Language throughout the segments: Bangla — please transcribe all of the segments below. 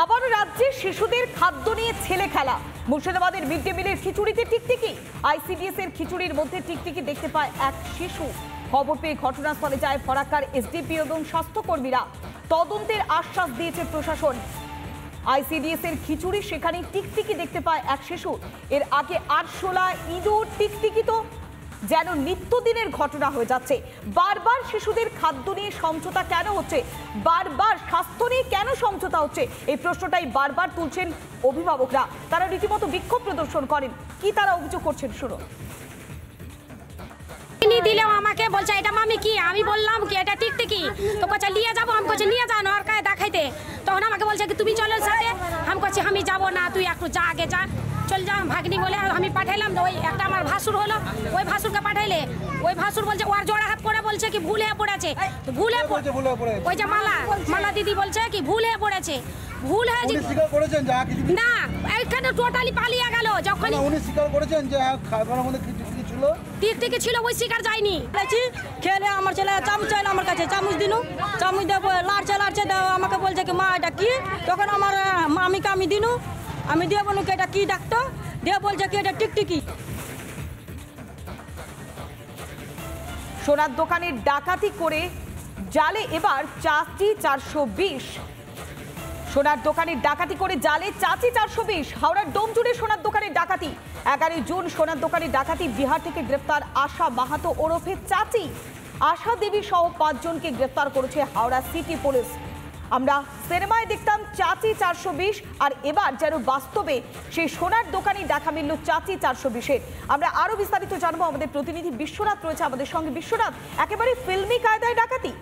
আবারও রাজ্যে শিশুদের খাদ্য নিয়ে ছেলে খেলা। মুর্শিদাবাদের মিড ডে মিলের খিচুড়িতে টিকটিকি। আইসিডিএস এর খিচুড়ির মধ্যে টিকটিকি দেখতে পায় এক শিশু। খবর পেয়ে ঘটনাস্থলে যায় ফরাক্কার এসডিপিও এবং স্বাস্থ্যকর্মীরা। তদন্তের আশ্বাস দিয়েছে প্রশাসন। আইসিডিএস এর খিচুড়ি, সেখানে টিকটিকি দেখতে পায় এক শিশু। এর আগে আরশোলা, ইঁদুর, টিকটিকি তো যেন নিত্যদিনের ঘটনা হয়ে যাচ্ছে। বারবার শিশুদের খাদ্য নিয়ে সমঝোতা কেন হচ্ছে? বারবার স্বাস্থ্য নিয়ে কেন সমঝোতা হচ্ছে? এই প্রশ্নটাই বারবার তুলছেন অভিভাবকরা। তারা রীতিমতো বিক্ষোভ প্রদর্শন করেন। কি তারা অভিযোগ করছেন শুনুন। দিলেও আমাকে বলছে এটা মামি কি, আমি বললাম কি এটা টিকটিকি, তো বলছে নিয়ে যাবো। আমি বলছি নিয়ে যান আর কায় দেখাইতে। তখন আমাকে বলছে কি তুমি চলো সাথে। আমি বলছি আমি যাবো না, তুই একটু যা আগে যা, চল যা। ভাগ্নি বলে আমি পাঠাইলাম। ওই একটা আমার ভাসুর হলো, ওই ভাসুরকে পাঠাইলে ওই ভাসুর বলছে ওর জোড়া হাত করে বলছে কি ভুল হয়ে পড়েছে। ভুল হয়ে ওই যে মালা দিদি বলছে কি ভুল হয়ে পড়েছে। ভুল হয়ে না, এইখানে টোটালি পালিয়ে গেল। যখন উনি স্বীকার করেছেন যে খাবারের মধ্যে টিকটিকি ছিল, টিকটিকি ছিল, ওই শিকার যায়নি। খেলে আমার ছেলে চামচ চাইলো আমার কাছে, চামচ দিনু, চামচ দেবো লাড়ছে লাড়ছে দেবো। আমাকে বলছে কি মা এটা কি? তখন আমার মামিকে আমি দিনু, আমি দিয়ে বলুন এটা কি ডাক্তার দিয়ে বলছে কি এটা টিকটিকি। সোনার দোকানের ডাকাতি করে জালে এবার চাচি 420। সোনার দোকানের ডাকাতি করে জালে চাচি 420। হাওড়ার ডোমজুড়ে সোনার দোকানের ডাকাতি। 11 জুন সোনার দোকানের ডাকাতি। বিহার থেকে গ্রেফতার আশা মাহাতো ওরফে চাচি। আশা দেবী সহ 5 জনকে গ্রেফতার করেছে হাওড়া সিটি পুলিশ। আমরা সিনেমায় দেখতাম চাচি 420, আর এবার যেন বাস্তবে সেই সোনার দোকানে দেখা মিলল চাচি 420-এর। আমরা আরো বিস্তারিত জানবো। আমাদের প্রতিনিধি বিশ্বনাথ রয়েছে আমাদের সঙ্গে। বিশ্বনাথ, একেবারে ফিল্মি কায়দায় ডাকাতি।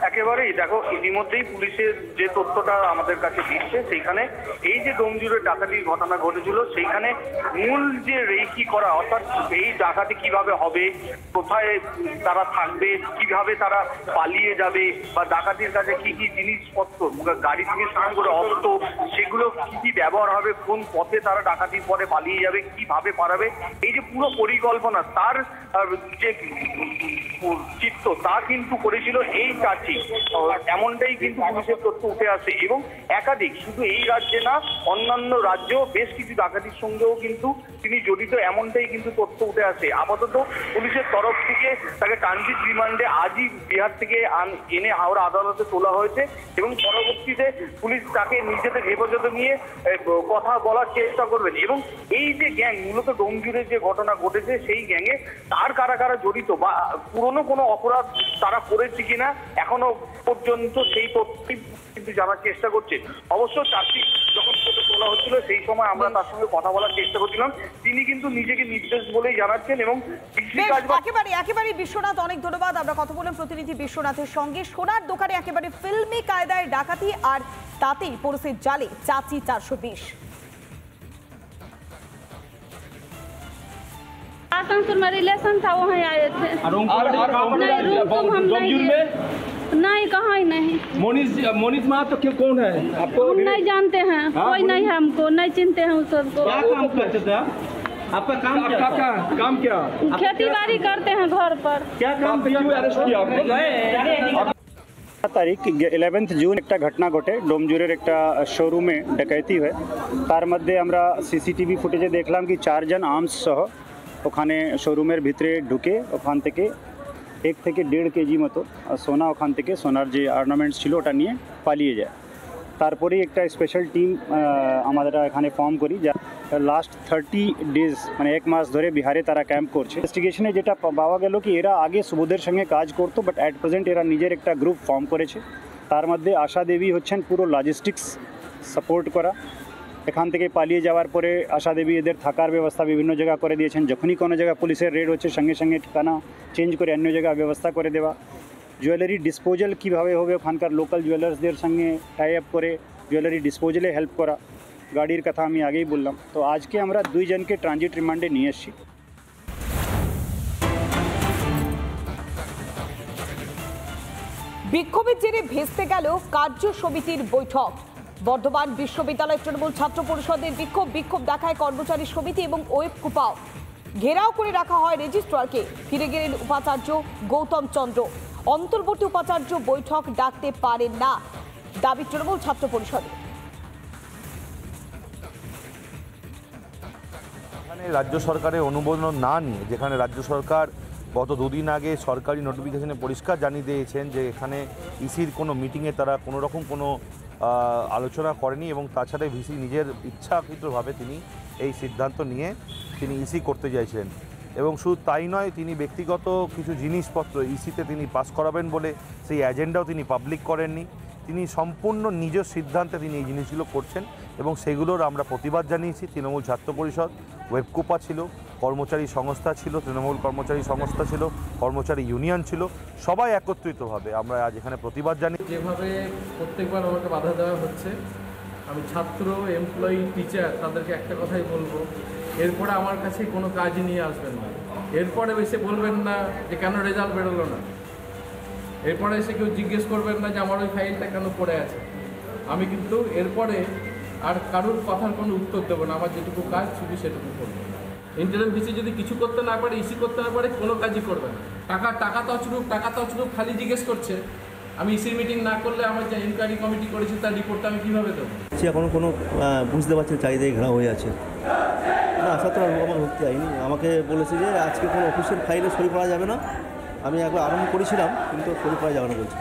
একেবারেই দেখো, ইতিমধ্যেই পুলিশের যে তথ্যটা আমাদের কাছে দিচ্ছে, সেইখানে এই যে ডোমজুড়ে ডাকাতির ঘটনা ঘটেছিল, সেইখানে মূল যে রেকি করা, অর্থাৎ এই ডাকাতি কিভাবে হবে, কোথায় তারা থাকবে, কিভাবে তারা পালিয়ে যাবে, বা ডাকাতির কাছে কি কি জিনিসপত্র, গাড়ি থেকে শুরু করে অস্ত্র, সেগুলো কি কি ব্যবহার হবে, কোন পথে তারা ডাকাতির পরে পালিয়ে যাবে, কিভাবে পারাবে, এই যে পুরো পরিকল্পনা, তার যে চিত্র তা কিন্তু করেছিল এই চাচি। এমনটাই কিন্তু পুলিশের তথ্য উঠে আসে। এবং একাধিক, শুধু এই রাজ্যে না, অন্যান্য রাজ্যেও বেশ কিছু ডাকাতির সঙ্গেও কিন্তু তিনি জড়িত, এমনটাই কিন্তু তথ্য উঠে আসে। আপাতত পুলিশের তরফ থেকে তাকে ট্রানজিট রিমান্ডে আজই বিহার থেকে এনে হাওড়া আদালতে তোলা হয়েছে, এবং পরবর্তীতে পুলিশ তাকে নিজেদের হেফাজতে নিয়ে কথা বলার চেষ্টা করবেন। এবং এই যে গ্যাং, মূলত ডোমজুড়ে যে ঘটনা ঘটেছে, সেই গ্যাংয়ে তার কারা কারা জড়িত বা পুরনো কোনো অপরাধ তারা করেছে কিনা এখনো পর্যন্ত সেই তথ্য কিন্তু জানার চেষ্টা করছে। অবশ্য চাকরি যখন তোলা হচ্ছিল, সেই সময় আমরা তার সঙ্গে কথা বলার চেষ্টা করছিলাম। তিনি কিন্তু নিজেকে নির্দেশ বলেই জানাচ্ছেন। এবং একেবারে বিশ্বনাথ, অনেক ধন্যবাদ। আমরা কথা বললাম প্রতিনিধি বিশ্বনাথের সঙ্গে। সোনার দোকানে একেবারে ফিল্মি কায়দায় ডাকাতি, আর তাতেই পড়েছে জালে চাচি 420। आसनसोल में रिलेशन था, वहाँ आए थे। नहीं, कहाँ ही नहीं। मोनिस माँ तो क्यों, कौन है आपको? हम नहीं जानते हैं, कोई नहीं है, हमको नहीं चिंते हैं उस सबको। क्या काम करते थे आप? आपका काम क्या? खेती बाड़ी करते हैं घर पर। क्या काम अरेस्ट किया आपको? তারিখ 11 জুন একটা ঘটনা ঘটে। ডোমজুরের একটা শোরুমে ডাকাতি হয়। তার মধ্যে আমরা সিসিটিভি ফুটেজে দেখলাম কি 4 জন আর্মস সহ ওখানে শোরুমের ভিতরে ঢুকে ওখান থেকে 1 থেকে 1.5 কেজি মতো সোনা, ওখান থেকে সোনার যে অর্নামেন্টস ছিল ওটা নিয়ে পালিয়ে যায়। তারপরেই একটা স্পেশাল টিম আমরা এখানে ফর্ম করি, যা লাস্ট 30 ডেজ মানে 1 মাস ধরে বিহারে তারা ক্যাম্প করছে। ইনভেস্টিগেশনে যেটা পাওয়া গেল কি এরা আগে সুবোধের সঙ্গে কাজ করতো, বাট অ্যাট প্রেজেন্ট এরা নিজের একটা গ্রুপ ফর্ম করেছে। তার মধ্যে আশা দেবী হচ্ছেন পুরো লজিস্টিক্স সাপোর্ট করা। এখান থেকে পালিয়ে যাওয়ার পরে আশা দেবী এদের থাকার ব্যবস্থা বিভিন্ন জায়গা করে দিয়েছেন। যখনই কোনো জায়গা পুলিশের রেড হচ্ছে, সঙ্গে সঙ্গে ঠিকানা চেঞ্জ করে অন্য জায়গায় ব্যবস্থা করে দেওয়া। জুয়েলারি ডিসপোজাল কীভাবে হবে, ওখানকার লোকাল জুয়েলার্সদের সঙ্গে টাই আপ করে জুয়েলারি ডিসপোজালে হেল্প করা। গাড়ির কথা আমি আগেই বললাম। তো আজকে আমরা 2 জনকে ট্রানজিট রিমান্ডে নিয়ে এসেছি। বিক্ষোভের জেরে ভেস্তে গেল কার্য সমিতির বৈঠক। বর্ধমান বিশ্ববিদ্যালয় তৃণমূল ছাত্র পরিষদের বিক্ষোভ দেখায় কর্মচারী সমিতি এবং ওয়েব কুপাও। ঘেরাও করে রাখা হয় রেজিস্ট্রারকে। ফিরে গেলেন উপাচার্য গৌতম চন্দ্র। অন্তর্বর্তী উপাচার্য বৈঠক ডাকতে পারেন না, দাবি তৃণমূল ছাত্র পরিষদের। রাজ্য সরকারের অনুমোদন না নিয়ে, যেখানে রাজ্য সরকার গত দুদিন আগে সরকারি নোটিফিকেশনে পরিষ্কার জানিয়ে দিয়েছেন যে এখানে ইসির কোনো মিটিংয়ে তারা কোনো রকম কোনো আলোচনা করেনি এবং তাছাড়া ভিসি নিজের ইচ্ছাকৃতভাবে তিনি এই সিদ্ধান্ত নিয়ে তিনি ইসি করতে চাইছিলেন। এবং শুধু তাই নয়, তিনি ব্যক্তিগত কিছু জিনিসপত্র ইসিতে তিনি পাস করাবেন বলে সেই এজেন্ডাও তিনি পাবলিক করেননি। তিনি সম্পূর্ণ নিজের সিদ্ধান্তে তিনি এই জিনিসগুলো করছেন এবং সেগুলোর আমরা প্রতিবাদ জানিয়েছি। তৃণমূল ছাত্র পরিষদ, ওয়েবকুপা ছিল, কর্মচারী সংস্থা ছিল, তৃণমূল কর্মচারী সংস্থা ছিল, কর্মচারী ইউনিয়ন ছিল, সবাই একত্রিতভাবে আমরা আজ এখানে প্রতিবাদ জানি। যেভাবে প্রত্যেকবার আমাকে বাধা দেওয়া হচ্ছে, আমি ছাত্র, এমপ্লয়ি, টিচার তাদেরকে একটা কথাই বলবো, এরপরে আমার কাছে কোনো কাজই নিয়ে আসবেন না। এরপরে এসে বলবেন না যে কেন রেজাল্ট বেরোলো না, এরপরে এসে কেউ জিজ্ঞেস করবেন না যে আমার ওই ফাইলটা কেন পড়ে আছে। আমি কিন্তু এরপরে আর কারোর কথার কোনো উত্তর দেবো না, আমার যেটুকু কাজ শুধু সেটুকু করবো। ইন্টারিম ভিসি যদি কিছু করতে না পারে, ইসি করতে না পারে, কোনো কাজই করবে না। টাকা তছরূপ খালি জিজ্ঞেস করছে। আমি ইসির মিটিং না করলে আমার যে ইনকোয়ারি কমিটি করেছে তার রিপোর্টটা আমি কীভাবে দেবো? এখনও কোনো বুঝতে পারছি চাহিদায় ঘেরা হয়ে আছে না। আশা তো আমার ভর্তি হয়নি, আমাকে বলেছে যে আজকে কোনো অফিসের ফাইলে সই করা যাবে না। আমি একবার আরম্ভ করেছিলাম কিন্তু সই করা যাবে না বলছি।